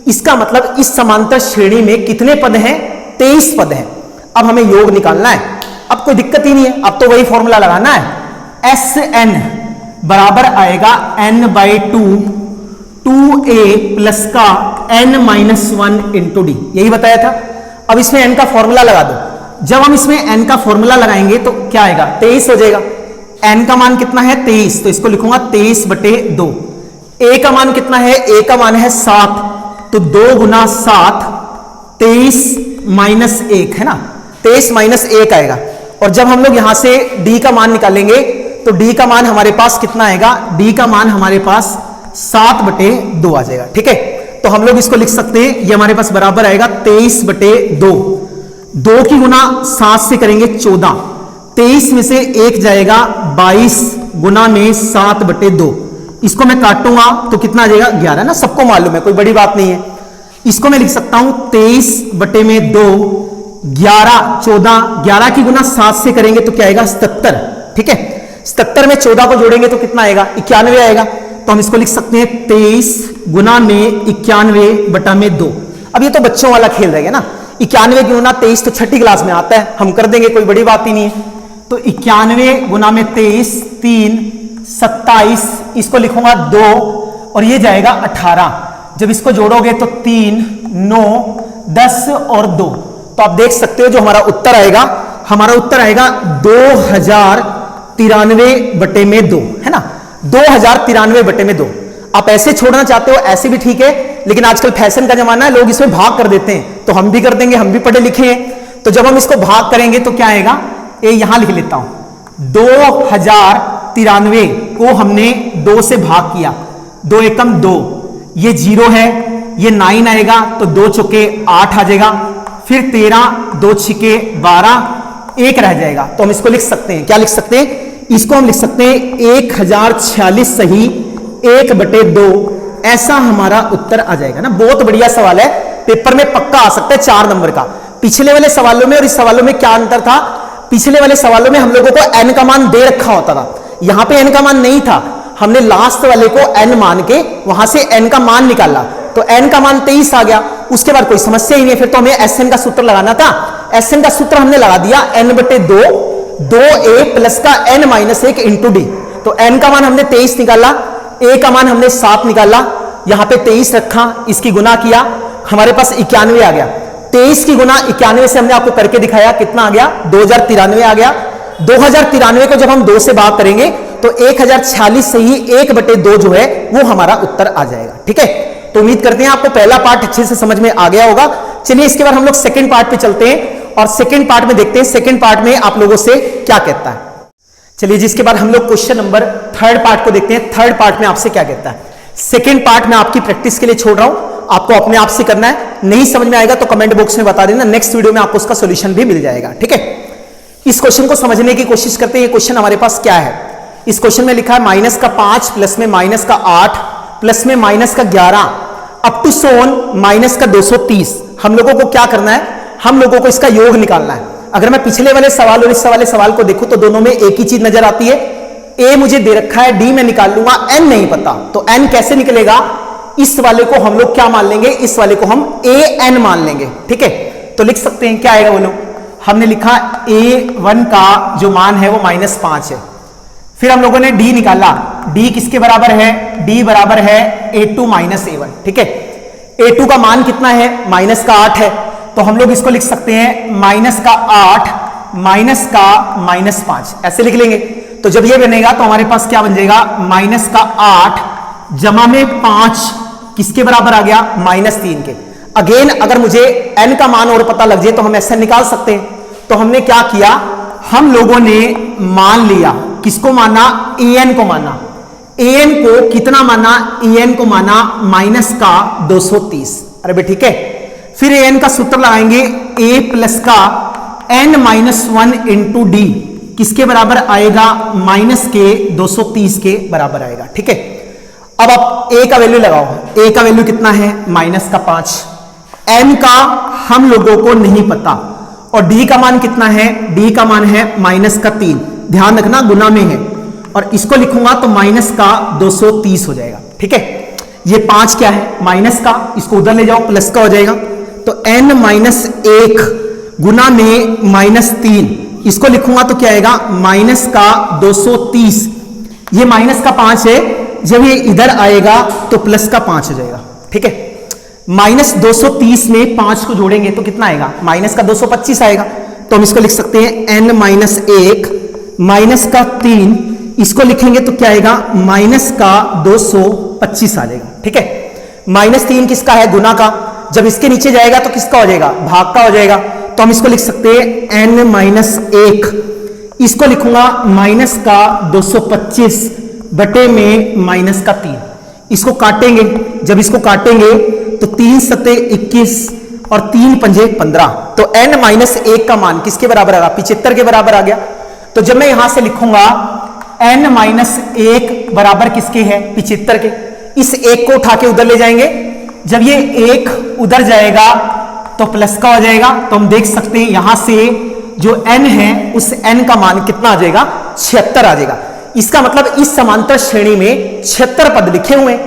इसका मतलब इस समांतर श्रेणी में कितने पद हैं, 23 पद हैं। अब हमें योग निकालना है, अब कोई दिक्कत ही नहीं है, अब तो वही फॉर्मूला लगाना है। Sn बराबर आएगा n/2 2a प्लस का n-1 इंटू डी, यही बताया था। अब इसमें n का फॉर्मूला लगा दो, जब हम इसमें n का फॉर्मूला लगाएंगे तो क्या आएगा, 23 हो जाएगा। n का मान कितना है, 23, तो इसको लिखूंगा 23/2। a का मान कितना है, a का मान है 7, तो 2 गुना 7 23 माइनस 1 है ना, 23 माइनस 1 आएगा। और जब हम लोग यहां से d का मान निकालेंगे तो d का मान हमारे पास कितना आएगा, d का मान हमारे पास 7/2 आ जाएगा। ठीक है, तो हम लोग इसको लिख सकते हैं, ये हमारे पास बराबर आएगा 23/2। 2 की गुना 7 से करेंगे 14, 23 में से 1 जाएगा 22 गुना में 7/2। इसको मैं काटूंगा तो कितना आ जाएगा, 11 ना, सबको मालूम है, कोई बड़ी बात नहीं है। इसको मैं लिख सकता हूं 23/2, 11 14, 11 की गुना 7 से करेंगे तो क्या आएगा, 77। ठीक है, 77 में 14 को जोड़ेंगे तो कितना आएगा, 91 आएगा। तो हम इसको लिख सकते हैं 23 गुना में 91/2। अब ये तो बच्चों वाला खेल रहेगा ना, 91 गुना 23 तो 6ठी क्लास में आता है, हम कर देंगे, कोई बड़ी बात ही नहीं है। तो 91 गुना में 23 3 27, इसको लिखूंगा 2 और ये जाएगा 18। जब इसको जोड़ोगे तो 3, 9, 10 और 2, तो आप देख सकते हो जो हमारा उत्तर आएगा, हमारा उत्तर आएगा 2093/2, है ना, 2093/2। आप ऐसे छोड़ना चाहते हो ऐसे भी ठीक है, लेकिन आजकल फैशन का जमाना है, लोग इसमें भाग कर देते हैं, तो हम भी कर देंगे, हम भी पढ़े लिखे हैं। तो जब हम इसको भाग करेंगे तो क्या आएगा, ये यहां लिख लेता हूं, 2093 को हमने 2 से भाग किया, 2 एकम 2, ये 0 है, ये 9 आएगा, तो 2 चौके 8 आ जाएगा, फिर 13, 2 छिके 12, 1 रह जाएगा। तो हम इसको लिख सकते हैं, क्या लिख सकते हैं, इसको हम लिख सकते हैं 1046 सही 1/2, ऐसा हमारा उत्तर आ जाएगा ना। बहुत बढ़िया सवाल है, पेपर में पक्का आ सकता है 4 नंबर का। पिछले वाले सवालों में और इस सवालों में क्या अंतर था, पिछले वाले सवालों में हम लोगों को n का मान दे रखा होता था, यहां पे n का मान नहीं था, हमने लास्ट वाले को n मान के वहां से n का मान निकाला, तो n का मान 23 आ गया, उसके बाद कोई समस्या ही नहीं है, फिर तो हमें Sn का सूत्र लगाना था। Sn का सूत्र हमने लगा दिया n/2, 2a प्लस का n-1 इंटू डी। तो n का मान हमने 23 निकाला, a का मान हमने 7 निकाला, यहां पे 23 रखा, इसकी गुना किया, हमारे पास 91 आ गया। 23 की गुना 91 से हमने आपको करके दिखाया, कितना आ गया, 2093 आ गया। 2093 को जब हम 2 से भाग करेंगे तो 1046 से ही 1/2 जो है वो हमारा उत्तर आ जाएगा। ठीक है, तो उम्मीद करते हैं आपको पहला पार्ट अच्छे से समझ में आ गया होगा। चलिए इसके बाद हम लोग सेकंड पार्ट पे चलते हैं और सेकंड पार्ट में देखते हैं सेकंड पार्ट में आप लोगों से क्या कहता है। चलिए जिसके बाद हम लोग क्वेश्चन नंबर थर्ड पार्ट को देखते हैं। थर्ड पार्ट में आपसे क्या कहता है, सेकंड पार्ट में आपकी प्रैक्टिस के लिए छोड़ रहा हूं, आपको अपने आप से करना है, नहीं समझ में आएगा तो कमेंट बॉक्स में बता देना, नेक्स्ट वीडियो में आपको उसका सॉल्यूशन भी मिल जाएगा। ठीक है, इस क्वेश्चन को समझने की कोशिश करते हैं। ये क्वेश्चन हमारे पास क्या है, इस क्वेश्चन में लिखा है -5 प्लस में -8 प्लस में -11 अप टू सोन -230। हम लोगों को क्या करना है, हम लोगों को इसका योग निकालना है। अगर मैं पिछले वाले सवाल और इस वाले सवाल को देखूं तो दोनों में एक ही चीज नजर आती है, ए मुझे दे रखा है, डी मैं निकाल लूंगा, एन नहीं पता, तो एन कैसे निकलेगा, इस वाले को हम लोग क्या मान लेंगे, इस वाले को हम ए एन मान लेंगे। ठीक है, तो लिख सकते हैं क्या आएगा बोलो, हमने लिखा A1 का जो मान है वो -5 है। फिर हम लोगों ने D निकाला, D किसके बराबर है, D बराबर है A2 - A1। ठीक है, A2 का मान कितना है, -8 है, तो हम लोग इसको लिख सकते हैं -8 -5, ऐसे लिख लेंगे। तो जब ये बनेगा तो हमारे पास क्या बन जाएगा, -8 जमा में 5 किसके बराबर आ गया, -3 के। अगेन अगर मुझे n का मान और पता लग जाए तो हम ऐसे निकाल सकते हैं। तो हमने क्या किया, हम लोगों ने मान लिया, किसको माना, an को माना, an को कितना माना, an को माना -230। अरे भाई ठीक है, फिर an का सूत्र लगाएंगे, a प्लस का n-1 इंटू डी किसके बराबर आएगा, -230 के बराबर आएगा। ठीक है, अब आप a का वैल्यू लगाओ, a का वैल्यू कितना है, -5, n का हम लोगों को नहीं पता, और d का मान कितना है, d का मान है -3, ध्यान रखना गुना में है, और इसको लिखूंगा तो -230 हो जाएगा। ठीक है, ये 5 क्या है, माइनस का, इसको उधर ले जाओ, प्लस का हो जाएगा, तो n-1 गुना में -3, इसको लिखूंगा तो क्या आएगा, -230, ये -5 है, जब ये इधर आएगा तो प्लस का 5 हो जाएगा। ठीक है, -230 में 5 को जोड़ेंगे तो कितना आएगा, -225 आएगा, तो हम इसको लिख सकते हैं n-1 -3, इसको लिखेंगे तो क्या आएगा, -225 आ जाएगा। ठीक है, -3 किसका है, गुना का, जब इसके नीचे जाएगा तो किसका हो जाएगा, भाग का हो जाएगा, तो हम इसको लिख सकते हैं n-1, इसको लिखूंगा -225 बटे में -3, इसको काटेंगे, जब इसको काटेंगे तो 3 सते 21 और 3 पंजे 15, तो n-1 का मान किसके बराबर आ गया, 75 के बराबर आ गया। तो जब मैं यहां से लिखूंगा n-1 बराबर किसके है, 75 के, इस 1 को उठा के उधर ले जाएंगे, जब ये 1 उधर जाएगा तो प्लस का हो जाएगा, तो हम देख सकते हैं यहां से जो n है उस n का मान कितना आ जाएगा, 76 आ जाएगा। इसका मतलब इस समांतर श्रेणी में 76 पद लिखे हुए हैं।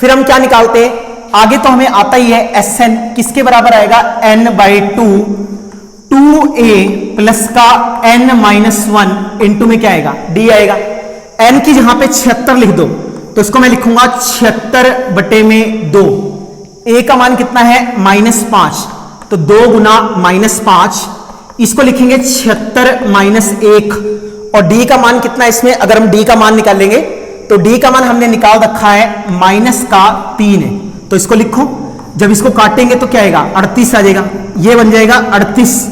फिर हम क्या निकालते हैं, आगे तो हमें आता ही है Sn किसके बराबर आएगा, n/2, 2a प्लस का n-1 इंटू में क्या आएगा, d आएगा। n की जहां पे 76 लिख दो तो इसको मैं लिखूंगा 76 बटे में 2, ए का मान कितना है -5, तो 2 गुना -5, इसको लिखेंगे 76 माइनस 1। और डी का मान कितना है इसमें, अगर हम डी का मान निकालेंगे तो डी का मान हमने निकाल रखा है -3 है, तो इसको लिखो। जब इसको काटेंगे तो क्या आएगा 38 आ जाएगा, ये बन जाएगा 38।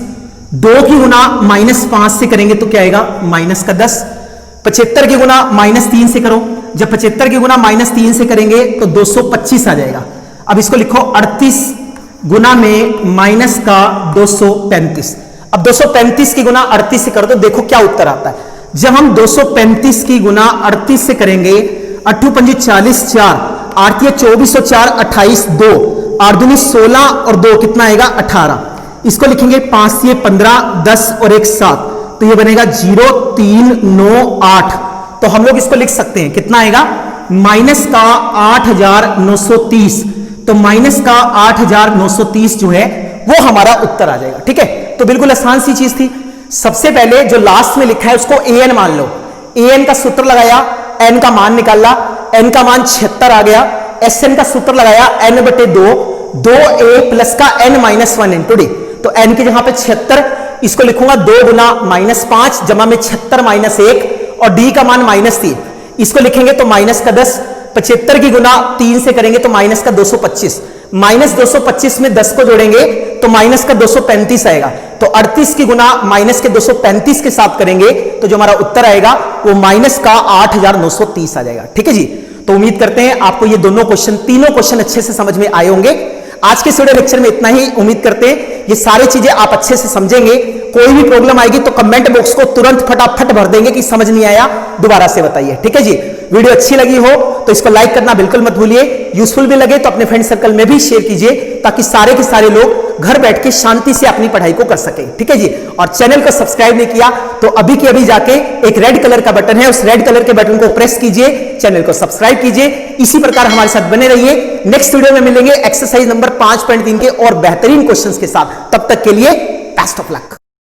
2 की गुना -5 से करेंगे तो क्या आएगा -10। 75 की गुना -3 से करो, जब 75 की गुना -3 से करेंगे तो 225 आ जाएगा। अब इसको लिखो 38 गुना में -235। अब 235 की गुना 38 से कर दो, देखो क्या उत्तर आता है। जब हम 235 की गुना 38 से करेंगे, 8 पंजी 40, 4 8 24 और 4 28, 2 8 दूनी 16 और 2 कितना आएगा 18। इसको लिखेंगे 5 से 15, 10 और 1 7, तो ये बनेगा 0 3 9 8। तो हम लोग इसको लिख सकते हैं कितना आएगा -8930। तो -8930 जो है वो हमारा उत्तर आ जाएगा। ठीक है, तो बिल्कुल आसान सी चीज थी। सबसे पहले जो लास्ट में लिखा है उसको an मान लो, an का सूत्र लगाया, n का मान निकाला, n का मान 76 आ गया, sn का सूत्र लगाया n/2, 2a प्लस का n-1 इंटू डी। तो n की जगह पे 76, इसको लिखूंगा 2 गुना -5 जमा में 76 माइनस 1, और d का मान -3, इसको लिखेंगे तो -10। 75 की गुना 3 से करेंगे तो -225, -225 में 10 को जोड़ेंगे तो -235 आएगा। तो 38 की गुना -235 के साथ करेंगे तो जो हमारा उत्तर आएगा वो -8930 आ जाएगा। ठीक है जी, तो उम्मीद करते हैं आपको ये दोनों क्वेश्चन, तीनों क्वेश्चन अच्छे से समझ में आए होंगे। आज के वीडियो लेक्चर में इतना ही। उम्मीद करते हैं ये सारी चीजें आप अच्छे से समझेंगे। कोई भी प्रॉब्लम आएगी तो कमेंट बॉक्स को तुरंत फटाफट भर देंगे कि समझ नहीं आया, दोबारा से बताइए। ठीक है जी, वीडियो अच्छी लगी हो तो इसको लाइक करना बिल्कुल मत भूलिए। यूजफुल भी लगे तो अपने फ्रेंड सर्कल में भी शेयर कीजिए, ताकि सारे के सारे लोग घर बैठ के शांति से अपनी पढ़ाई को कर सके। ठीक है जी, और चैनल को सब्सक्राइब नहीं किया तो अभी के अभी जाके एक रेड कलर का बटन है, उस रेड कलर के बटन को प्रेस कीजिए, चैनल को सब्सक्राइब कीजिए। इसी प्रकार हमारे साथ बने रहिए। नेक्स्ट वीडियो में मिलेंगे एक्सरसाइज नंबर 5.3 के और बेहतरीन क्वेश्चंस के साथ। तब तक के लिए बेस्ट ऑफ लक।